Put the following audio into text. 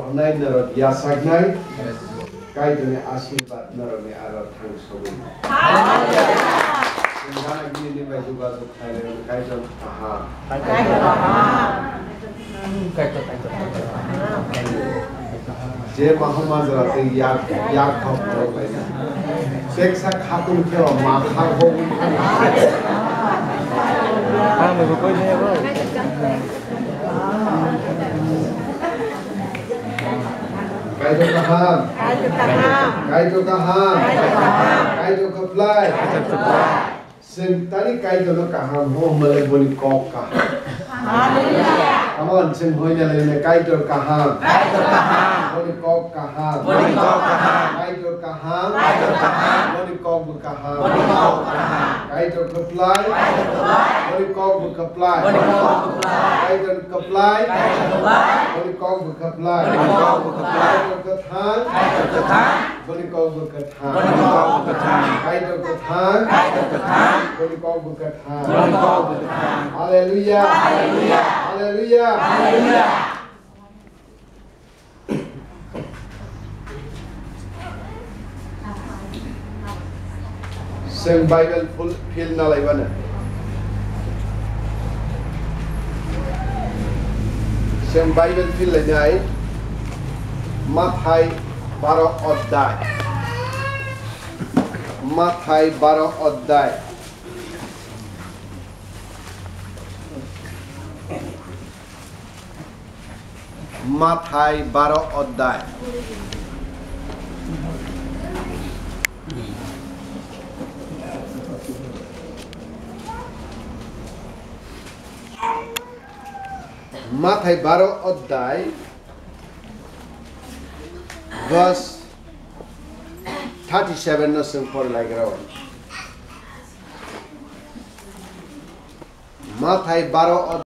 hernai narot ya sagnai kai done आशीर्वाद narone aro thang sobi Sengana gini ni mai juga tu kai don aha je Muhammad rate ya khop ro bai seksa khatun ke ma kha ho Ano ko niya bro Kaito kaham Kaito kaplai Sentani kaito no kaham ho male boli kok kaham Come on sing hoina le kaito kaham boli kok kaham kaito kaham boli kok kaham kaito kaplai boli kok kaplai kaito kaplai boli kok kaplai kaito kathang boli kok kathang kaito kathang boli kok kathang hallelujah hallelujah Sing Bible full fill na lai bana Sing Bible fill lai nai Mathai 12 অধ্যায় Mathai 12 অধ্যায় Mathai 12 অধ্যায় Mathai 12 অধ্যায় verse 37 no sing for like around Mathai 12